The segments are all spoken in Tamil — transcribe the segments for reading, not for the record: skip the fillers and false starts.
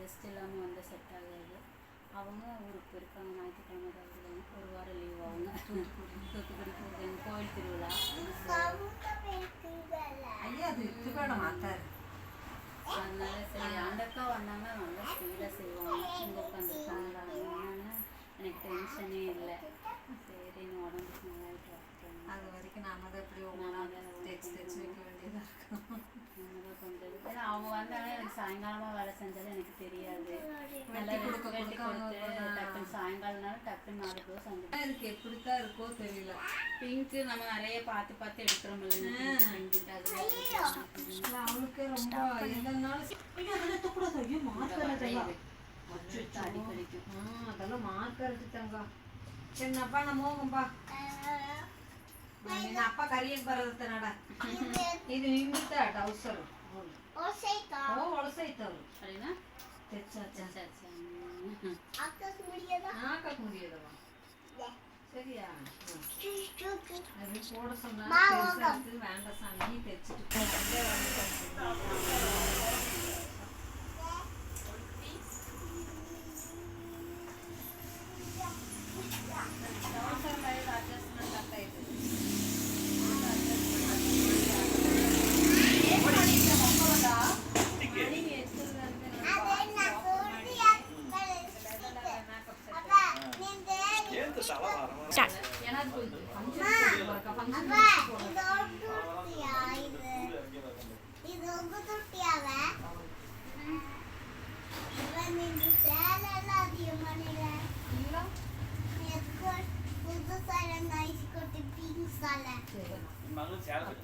கெஸ்ட் இல்லாமல் வந்து செட் ஆகாது. அவங்க ஊருக்கு போயிருக்காங்க, ஞாயிற்றுக்கிழமை தான் ஒரு வாரம் லீவ். அவங்க தூத்துக்குடி போயிருக்காங்க, கோயில் திருவிழா. அதனால சரி அந்த அக்கா வந்தாங்கன்னா நல்லா ஸ்பீடாக செய்வாங்க. இங்கே உட்காந்துருக்காங்களா எனக்கு டென்ஷனே இல்லை. சரி நீ உடம்புக்கு நல்லா அது வரைக்கும் நாம தான் எப்படி தைச்சு வைக்க வேண்டியதாக இருக்கும். கொஞ்சம் ஏன்னா அவங்க வந்தாங்கன்னா எனக்கு சாயங்காலமாக வேலை செஞ்சாலும் எனக்கு தெரியாது. நல்லா டக்குன்னு சாயங்காலம்னாலும் டக்குன்னு 4 ப்ளவுஸ் வந்து அதுக்கு எப்படித்தான் இருக்கோ தெரியல. பிங்க்கு நம்ம நிறைய பார்த்து பார்த்து எடுக்கிறோம்ல. அவளுக்கு ரொம்ப அதெல்லாம் மார்க்கடிச்சுட்டாங்க. என்னப்பா நம்ம போகும்பா அப்பா கரியன் பரதத்தனடா இது நின்றுட்டா டவுசர் ஒளசைத்தாரு அப்படின்னா ஆக்கக்கு முடியாதவா சரியா அது போட சொன்னா வேண்டாம் சாமி தைச்சிட்டு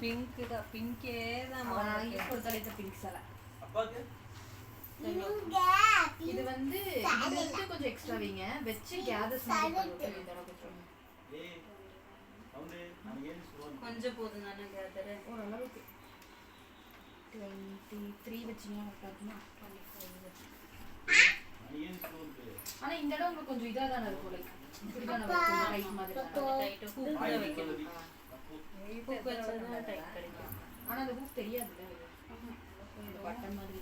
பிங்க் தான் பிங்கே தான் பிங்க் சாலை இது வந்து கொஞ்சம் எக்ஸ்ட்ரா வைங்க வச்சு கேதர்ஸ் கொஞ்சம் போதும் தானே கேதர் ஓரளவுக்கு 23 வச்சிங்கன்னா பார்க்கணுமா 25 ஆனால் இந்த இடம் உங்களுக்கு கொஞ்சம் இதாக தானே இருக்கும். லைக் இப்படி தானே டைட் மாதிரி வைக்கணும். ஆனால் அந்த ஹூக் தெரியாதுல்ல பட்டன் மாதிரி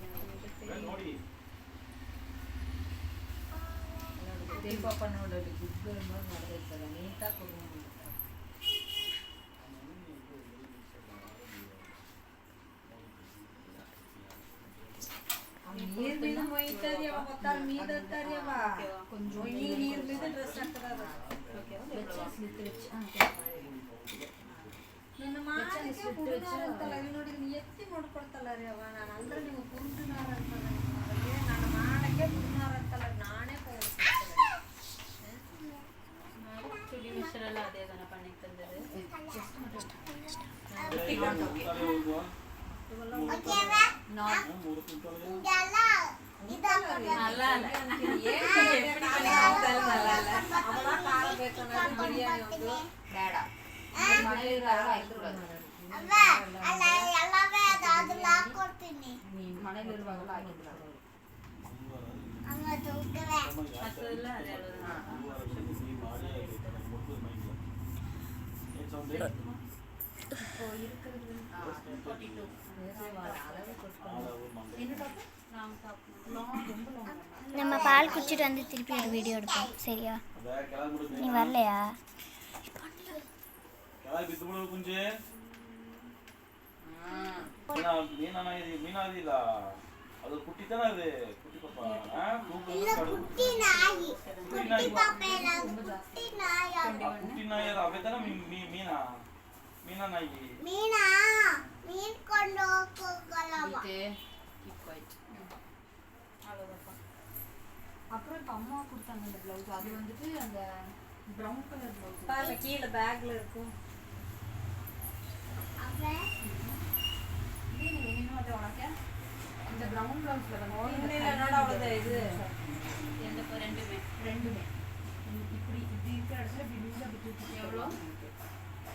பண்ணோட நீட்டாக கொடுங்க. ನೀರ್ మీద ಮೊಯ್ತಾರಿಯವ ಮತ್ತಾರ ಮೀದತ್ತಾರಿಯವ ಕೊಂಚ ನೀರ್ మీద ಡ್ರೆಸ್ ಹಾಕ್ತಾರ ನನ್ನ ಮಾನಕ್ಕೆ ಪುರುನಾರಂತಲ್ಲ ಅವಿ ನೋಡಿ ಎತ್ತಿ ನೋಡ್ಕೊಳ್ತಲ್ಲ ರೀ ಅವ ನಾನು ಅಂದ್ರೆ ನೀವು ಪುರುನಾರಂತಲ್ಲ ನನ್ನ ಮಾನಕ್ಕೆ ಪುರುನಾರಂತಲ್ಲ ನಾನೇ ಚುಡಿ ಮಿಶ್ರೆಲ್ಲ ಅದೇ ದನ ಪಣ್ಣಿಗೆ ತಂದರೆ நம்ம பால் குடிச்சிட்டு வந்து திருப்பி ஒரு வீடியோ எடுப்போம். சரியா? நீ வரலையா? அது குட்டி தானே அது குட்டி பாப்பா குட்டி நாய் அவ தானே மீனா மீனா நாய் மீன் கொண்டு போகலாம். அப்புறம் இப்போ அம்மா கொடுத்தாங்க அந்த ப்ளவுஸ். அது வந்துட்டு அந்த ப்ரௌன் கலர் ப்ளவுஸ் பாருங்க கீழே பேக்ல இருக்கும். உனக்கு இந்த ப்ரௌன் ப்ளவுஸ்ல வந்து என்னோட அவ்வளோ இது எந்த ரெண்டுமே இப்படி இப்படி இருக்கிற இடத்துல இப்படி லூஸாக அப்படி தூக்கி எவ்வளோ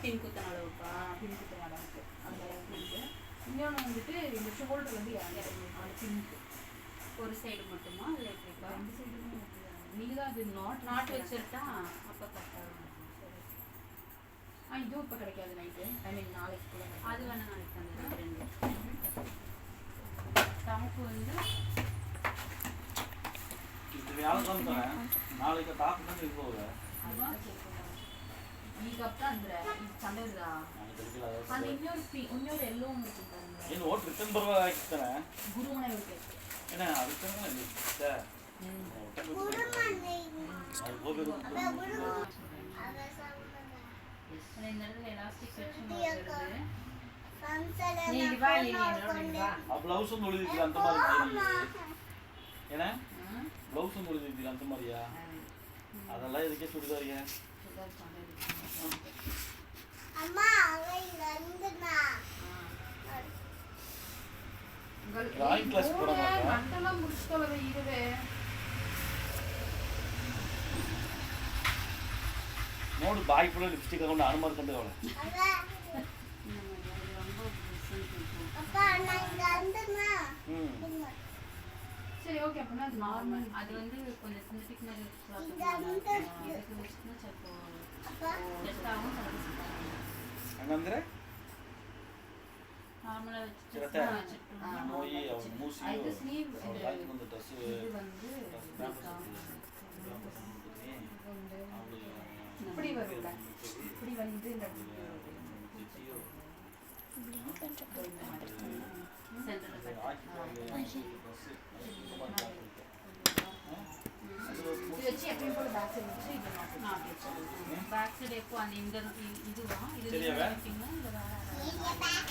பின் குத்தன அளவுக்கா பின் குத்தன அளவுக்கு அந்த அளவுக்கு இருக்குது. இன்னொன்று வந்துட்டு இந்த ஷோல்டர் வந்து அது பிங்க்கு ஒரு சைடு மட்டுமா இல்லை எப்படி 2 சைடுமே நீங்கள் தான் அது நாட் வச்சுருட்டா அப்போ கரெக்டாக சரி. இதுவும் இப்போ கிடைக்காது நைட்டு ஐ மீன் நாளைக்கு கூட அது வேணால் நாளைக்கு தந்துடுறேன். 2 டாப்பு வந்து ಯಾವ್ದು ನಾಳೆಗೆ ಟಾಪ್ ಬಂದು ಇರ್ಬೋದು ಈಗ ಅಪ್ಪ ಅಂದ್ರೆ ಈಗ ಚಂದ ಅದು ಇನ್ನೊಂದು ಎಲ್ಲೋ ಒಂದು ಏನು ಓಟ್ ರಿಟರ್ನ್ ಬರುವಾಗ ಹಾಕಿರ್ತಾನೆ ಗುರುಮನೆ ಇರುತ್ತೆ ಏನ ಅದಕ್ಕೆ ಬ್ಲೌಸ್ ಒಂದು ಉಳಿದಿದ್ದೀರಾ ಅಂತ ಮಾಡಿದ್ದೀರಿ ಏನ ಬ್ಲೌಸ್ ಒಂದು ಉಳಿದಿದ್ದೀರಾ ಅಂತ ಮಾಡಿಯಾ ಅದೆಲ್ಲ ಇದಕ್ಕೆ ಸುಡಿದಾರಿಗೆ ಡ್ರಾಯಿಂಗ್ ಕ್ಲಾಸ್ ಮಂಟೆಲ್ಲ ಮುಗಿಸ್ಕೊಳ್ಳೋದು ಈಗವೇ ನೋಡು ಬಾಯಿ ಫುಲ್ ಲಿಪ್ಸ್ಟಿಕ್ ಹಾಕೊಂಡು ಆನ್ ಮಾಡ್ಕೊಂಡು ಅವಳೆ சரி ஓகே அப்படின்னா அது நார்மல் அது வந்து கொஞ்சம் சிந்தட்டிக் மாதிரி செட் ஆகும் ಹಂಗಂದ್ರೆ நார்மலா சிரத்தை வச்சுட்டு நோய் அவன் மூசி இது ஸ்லீவ் வந்து ட்ரெஸ் இது வந்து இப்படி வரும்ல இப்படி வந்து இந்த வச்சு எப்பயும் போல பேக் சைடு வச்சு இது நான் பேக் சைடு எப்போ அந்த இந்த இதுவா இது இந்த வேற